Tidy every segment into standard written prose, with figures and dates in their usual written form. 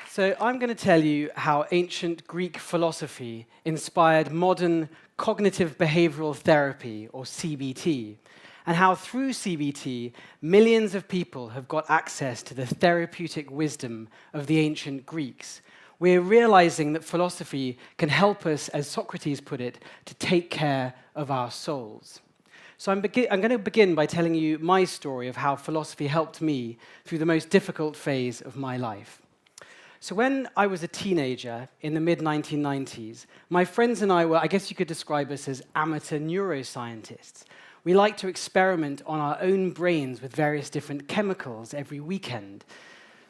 So I'm going to tell you how ancient Greek philosophy inspired modern cognitive behavioral therapy, or CBT, and how through CBT, millions of people have got access to the therapeutic wisdom of the ancient Greeks. We're realizing that philosophy can help us, as Socrates put it, to take care of our souls. So I'm going to begin by telling you my story of how philosophy helped me through the most difficult phase of my life. So when I was a teenager in the mid-1990s, my friends and I were, I guess you could describe us as amateur neuroscientists. We liked to experiment on our own brains with various different chemicals every weekend.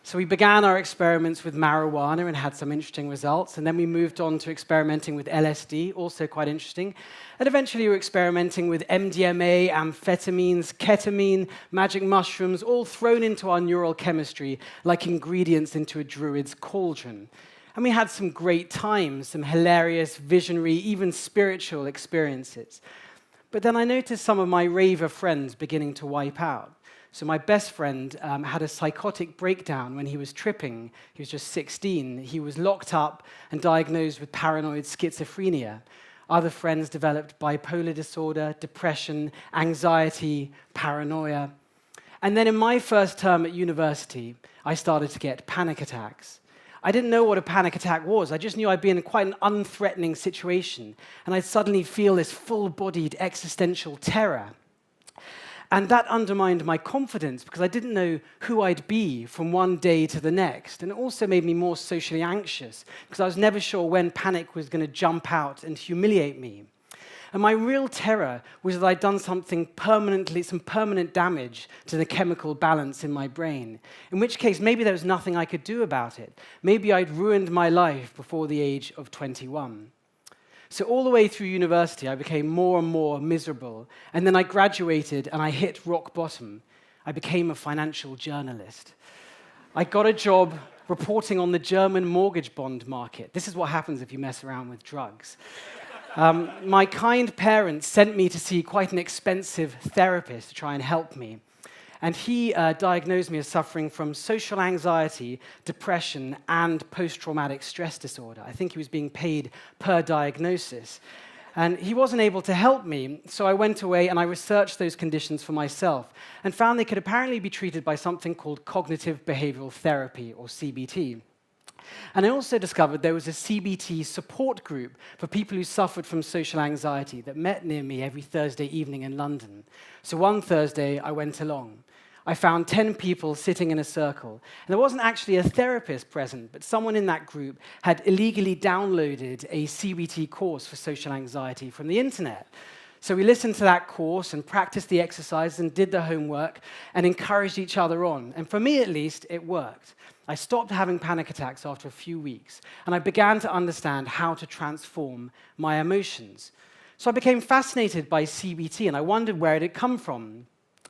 So we began our experiments with marijuana and had some interesting results, and then we moved on to experimenting with LSD, also quite interesting, and eventually we were experimenting with MDMA, amphetamines, ketamine, magic mushrooms, all thrown into our neural chemistry like ingredients into a druid's cauldron. And we had some great times, some hilarious, visionary, even spiritual experiences. But then I noticed some of my raver friends beginning to wipe out. So my best friend had a psychotic breakdown when he was tripping. He was just 16. He was locked up and diagnosed with paranoid schizophrenia. Other friends developed bipolar disorder, depression, anxiety, paranoia. And then in my first term at university, I started to get panic attacks. I didn't know what a panic attack was. I just knew I'd be in quite an unthreatening situation, and I'd suddenly feel this full-bodied existential terror. And that undermined my confidence because I didn't know who I'd be from one day to the next. And it also made me more socially anxious because I was never sure when panic was going to jump out and humiliate me. And my real terror was that I'd done something permanently, some permanent damage to the chemical balance in my brain, in which case maybe there was nothing I could do about it. Maybe I'd ruined my life before the age of 21. So all the way through university, I became more and more miserable. And then I graduated and I hit rock bottom. I became a financial journalist. I got a job reporting on the German mortgage bond market. This is what happens if you mess around with drugs. My kind parents sent me to see quite an expensive therapist to try and help me. And he diagnosed me as suffering from social anxiety, depression, and post-traumatic stress disorder. I think he was being paid per diagnosis. And he wasn't able to help me, so I went away and I researched those conditions for myself and found they could apparently be treated by something called cognitive behavioral therapy, or CBT. And I also discovered there was a CBT support group for people who suffered from social anxiety that met near me every Thursday evening in London. So one Thursday, I went along. I found 10 people sitting in a circle. And there wasn't actually a therapist present, but someone in that group had illegally downloaded a CBT course for social anxiety from the internet. So we listened to that course and practiced the exercises and did the homework and encouraged each other on. And for me, at least, it worked. I stopped having panic attacks after a few weeks, and I began to understand how to transform my emotions. So I became fascinated by CBT, and I wondered where it had come from.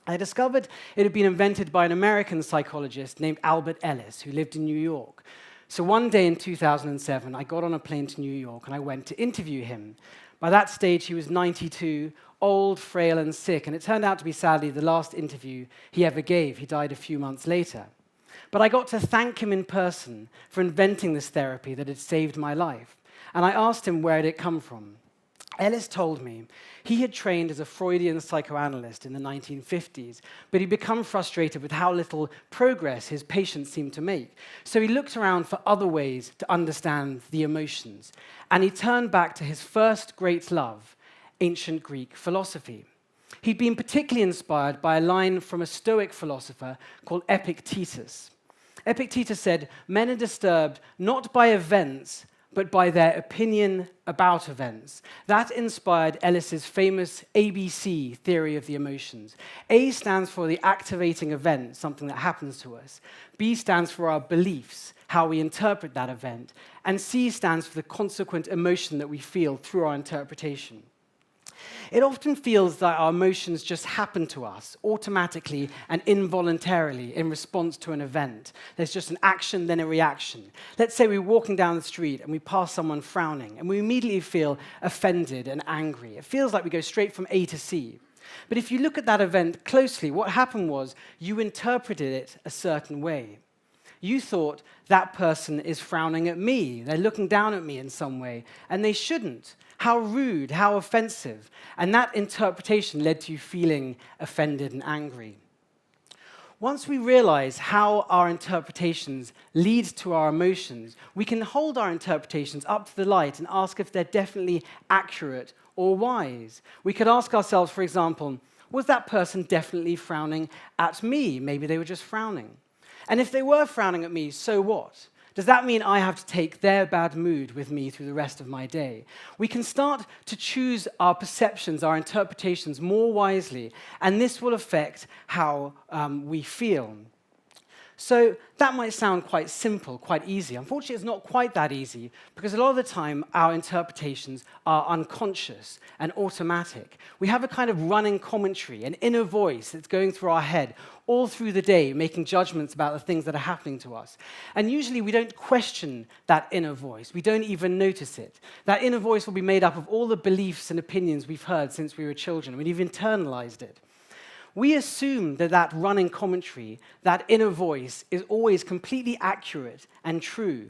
I discovered it had been invented by an American psychologist named Albert Ellis, who lived in New York. So one day in 2007, I got on a plane to New York, and I went to interview him. By that stage, he was 92, old, frail, and sick, and it turned out to be, sadly, the last interview he ever gave. He died a few months later. But I got to thank him in person for inventing this therapy that had saved my life. And I asked him where it had come from. Ellis told me he had trained as a Freudian psychoanalyst in the 1950s, but he'd become frustrated with how little progress his patients seemed to make. So he looked around for other ways to understand the emotions, and he turned back to his first great love, ancient Greek philosophy. He'd been particularly inspired by a line from a Stoic philosopher called Epictetus. Epictetus said, "Men are disturbed not by events, but by their opinion about events." That inspired Ellis's famous ABC theory of the emotions. A stands for the activating event, something that happens to us. B stands for our beliefs, how we interpret that event. And C stands for the consequent emotion that we feel through our interpretation. It often feels that our emotions just happen to us automatically and involuntarily in response to an event. There's just an action, then a reaction. Let's say we're walking down the street and we pass someone frowning, and we immediately feel offended and angry. It feels like we go straight from A to C. But if you look at that event closely, what happened was you interpreted it a certain way. You thought, that person is frowning at me, they're looking down at me in some way, and they shouldn't. How rude, how offensive. And that interpretation led to you feeling offended and angry. Once we realize how our interpretations lead to our emotions, we can hold our interpretations up to the light and ask if they're definitely accurate or wise. We could ask ourselves, for example, was that person definitely frowning at me? Maybe they were just frowning. And if they were frowning at me, so what? Does that mean I have to take their bad mood with me through the rest of my day? We can start to choose our perceptions, our interpretations more wisely, and this will affect how we feel. So that might sound quite simple, quite easy. Unfortunately, it's not quite that easy, because a lot of the time, our interpretations are unconscious and automatic. We have a kind of running commentary, an inner voice that's going through our head all through the day, making judgments about the things that are happening to us. And usually, we don't question that inner voice. We don't even notice it. That inner voice will be made up of all the beliefs and opinions we've heard since we were children. We've internalized it. We assume that that running commentary, that inner voice, is always completely accurate and true.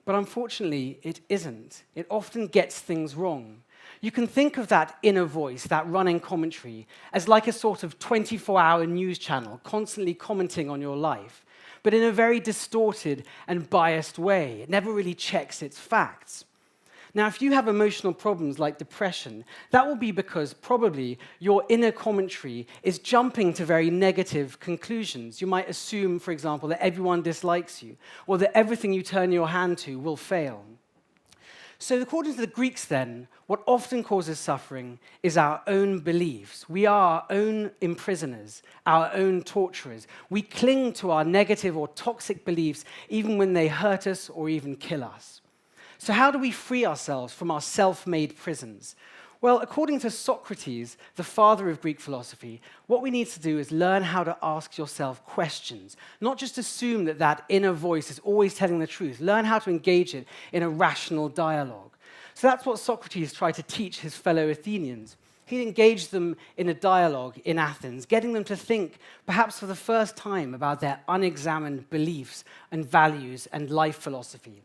But unfortunately, it isn't. It often gets things wrong. You can think of that inner voice, that running commentary, as like a sort of 24-hour news channel constantly commenting on your life, but in a very distorted and biased way. It never really checks its facts. Now, if you have emotional problems like depression, that will be because probably your inner commentary is jumping to very negative conclusions. You might assume, for example, that everyone dislikes you, or that everything you turn your hand to will fail. So according to the Greeks then, what often causes suffering is our own beliefs. We are our own imprisoners, our own torturers. We cling to our negative or toxic beliefs even when they hurt us or even kill us. So how do we free ourselves from our self-made prisons? Well, according to Socrates, the father of Greek philosophy, what we need to do is learn how to ask yourself questions, not just assume that that inner voice is always telling the truth. Learn how to engage it in a rational dialogue. So that's what Socrates tried to teach his fellow Athenians. He engaged them in a dialogue in Athens, getting them to think, perhaps for the first time, about their unexamined beliefs and values and life philosophy.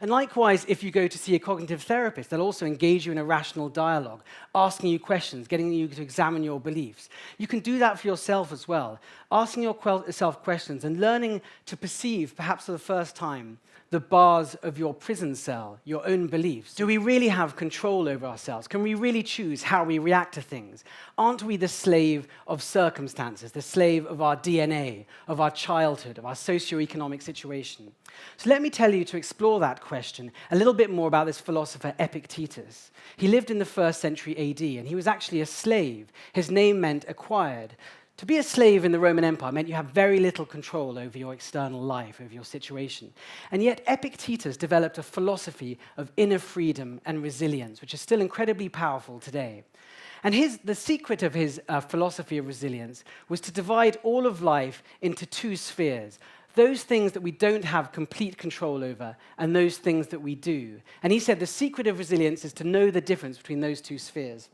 And likewise, if you go to see a cognitive therapist, they'll also engage you in a rational dialogue, asking you questions, getting you to examine your beliefs. You can do that for yourself as well, asking yourself questions and learning to perceive, perhaps for the first time, the bars of your prison cell, your own beliefs. Do we really have control over ourselves? Can we really choose how we react to things? Aren't we the slave of circumstances, the slave of our DNA, of our childhood, of our socioeconomic situation? So let me tell you, to explore that question, a little bit more about this philosopher Epictetus. He lived in the 1st century AD, and he was actually a slave. His name meant acquired. To be a slave in the Roman Empire meant you have very little control over your external life, over your situation. And yet Epictetus developed a philosophy of inner freedom and resilience, which is still incredibly powerful today. And the secret of his philosophy of resilience was to divide all of life into 2 spheres. Those things that we don't have complete control over, and those things that we do. And he said the secret of resilience is to know the difference between those 2 spheres.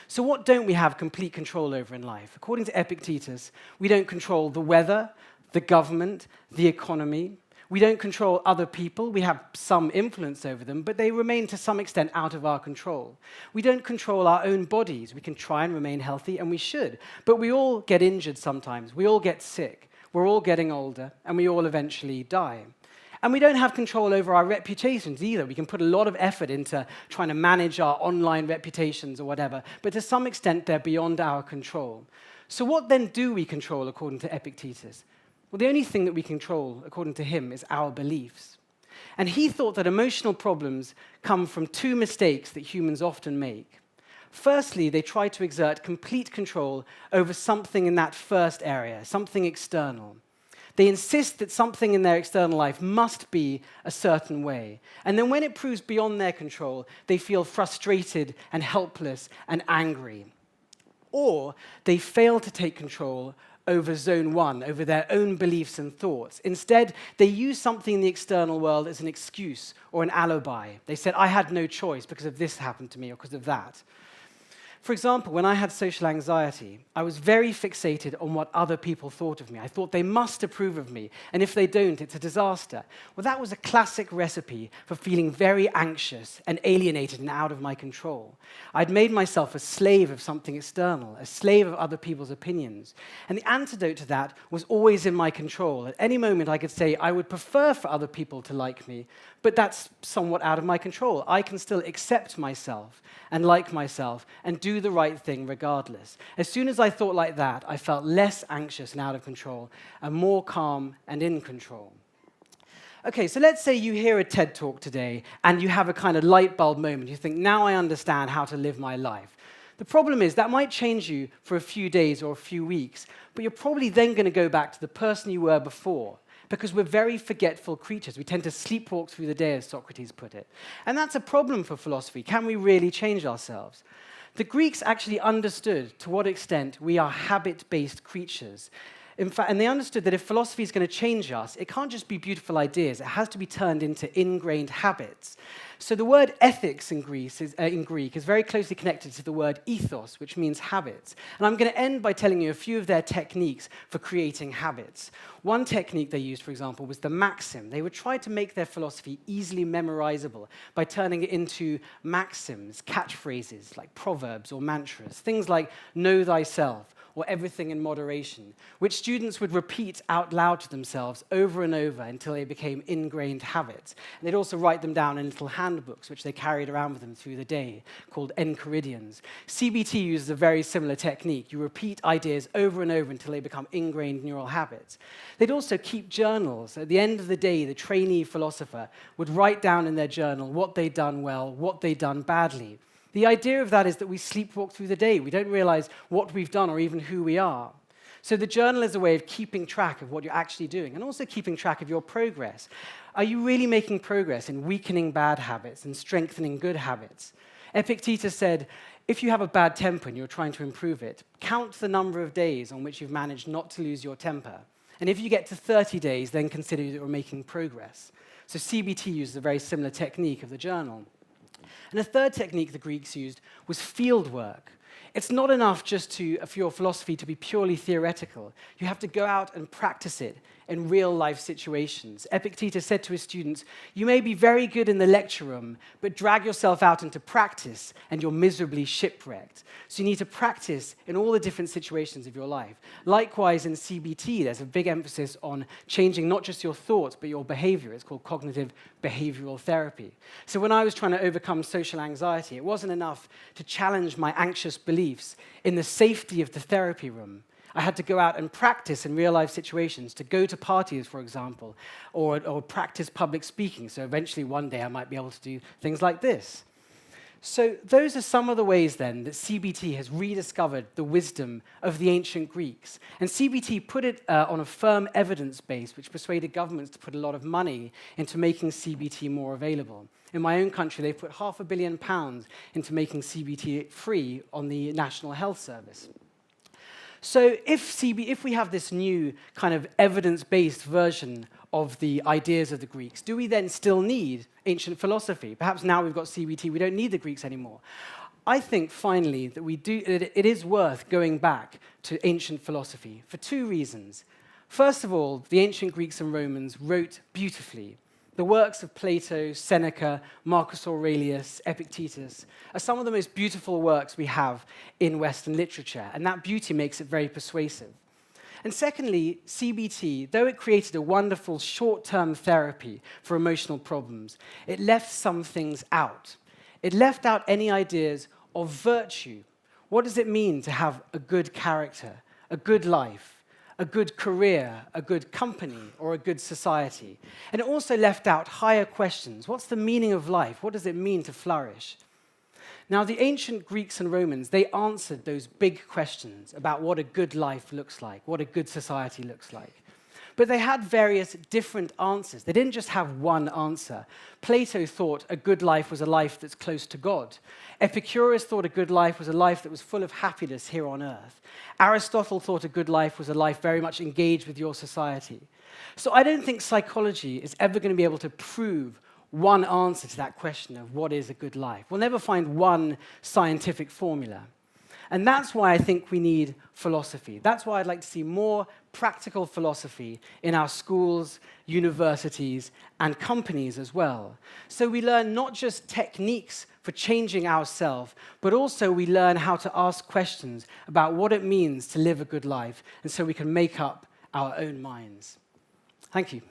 So what don't we have complete control over in life? According to Epictetus, we don't control the weather, the government, the economy. We don't control other people. We have some influence over them, but they remain to some extent out of our control. We don't control our own bodies. We can try and remain healthy, and we should. But we all get injured sometimes. We all get sick. We're all getting older, and we all eventually die. And we don't have control over our reputations either. We can put a lot of effort into trying to manage our online reputations or whatever, but to some extent, they're beyond our control. So what then do we control, according to Epictetus? Well, the only thing that we control, according to him, is our beliefs. And he thought that emotional problems come from 2 mistakes that humans often make. Firstly, they try to exert complete control over something in that first area, something external. They insist that something in their external life must be a certain way. And then when it proves beyond their control, they feel frustrated and helpless and angry. Or they fail to take control over zone 1, over their own beliefs and thoughts. Instead, they use something in the external world as an excuse or an alibi. They said, I had no choice because of this happened to me or because of that. For example, when I had social anxiety, I was very fixated on what other people thought of me. I thought they must approve of me, and if they don't, it's a disaster. Well, that was a classic recipe for feeling very anxious and alienated and out of my control. I'd made myself a slave of something external, a slave of other people's opinions. And the antidote to that was always in my control. At any moment, I could say, I would prefer for other people to like me, but that's somewhat out of my control. I can still accept myself and like myself and do the right thing regardless. As soon as I thought like that, I felt less anxious and out of control and more calm and in control. Okay, so let's say you hear a TED Talk today and you have a kind of light bulb moment. You think, now I understand how to live my life. The problem is that might change you for a few days or a few weeks, but you're probably then going to go back to the person you were before, because we're very forgetful creatures. We tend to sleepwalk through the day, as Socrates put it. And that's a problem for philosophy. Can we really change ourselves? The Greeks actually understood to what extent we are habit-based creatures. In fact, and they understood that if philosophy is going to change us, it can't just be beautiful ideas. It has to be turned into ingrained habits. So the word ethics in Greek is very closely connected to the word ethos, which means habits. And I'm going to end by telling you a few of their techniques for creating habits. One technique they used, for example, was the maxim. They would try to make their philosophy easily memorizable by turning it into maxims, catchphrases like proverbs or mantras, things like know thyself, or everything in moderation, which students would repeat out loud to themselves over and over until they became ingrained habits. And they'd also write them down in little handbooks, which they carried around with them through the day, called enchiridions. CBT uses a very similar technique. You repeat ideas over and over until they become ingrained neural habits. They'd also keep journals. At the end of the day, the trainee philosopher would write down in their journal what they'd done well, what they'd done badly. The idea of that is that we sleepwalk through the day. We don't realize what we've done or even who we are. So the journal is a way of keeping track of what you're actually doing and also keeping track of your progress. Are you really making progress in weakening bad habits and strengthening good habits? Epictetus said, if you have a bad temper and you're trying to improve it, count the number of days on which you've managed not to lose your temper. And if you get to 30 days, then consider that you're making progress. So CBT uses a very similar technique of the journal. And a third technique the Greeks used was field work. It's not enough just for your philosophy to be purely theoretical. You have to go out and practice it in real-life situations. Epictetus said to his students, you may be very good in the lecture room, but drag yourself out into practice and you're miserably shipwrecked. So you need to practice in all the different situations of your life. Likewise, in CBT, there's a big emphasis on changing not just your thoughts, but your behavior. It's called cognitive behavioral therapy. So when I was trying to overcome social anxiety, it wasn't enough to challenge my anxious beliefs in the safety of the therapy room. I had to go out and practice in real-life situations, to go to parties, for example, or practice public speaking. So eventually, one day, I might be able to do things like this. So those are some of the ways, then, that CBT has rediscovered the wisdom of the ancient Greeks. And CBT put it on a firm evidence base, which persuaded governments to put a lot of money into making CBT more available. In my own country, they put £500 million into making CBT free on the National Health Service. So if we have this new kind of evidence-based version of the ideas of the Greeks, do we then still need ancient philosophy? Perhaps now we've got CBT, we don't need the Greeks anymore. I think, finally, that it is worth going back to ancient philosophy for two reasons. First of all, the ancient Greeks and Romans wrote beautifully. The works of Plato, Seneca, Marcus Aurelius, Epictetus are some of the most beautiful works we have in Western literature, and that beauty makes it very persuasive. And secondly, CBT, though it created a wonderful short-term therapy for emotional problems, it left some things out. It left out any ideas of virtue. What does it mean to have a good character, a good life, a good career, a good company, or a good society? And it also left out higher questions. What's the meaning of life? What does it mean to flourish? Now, the ancient Greeks and Romans, they answered those big questions about what a good life looks like, what a good society looks like. But they had various different answers. They didn't just have one answer. Plato thought a good life was a life that's close to God. Epicurus thought a good life was a life that was full of happiness here on earth. Aristotle thought a good life was a life very much engaged with your society. So I don't think psychology is ever going to be able to prove one answer to that question of what is a good life. We'll never find one scientific formula. And that's why I think we need philosophy. That's why I'd like to see more practical philosophy in our schools, universities, and companies as well. So we learn not just techniques for changing ourselves, but also we learn how to ask questions about what it means to live a good life, and so we can make up our own minds. Thank you.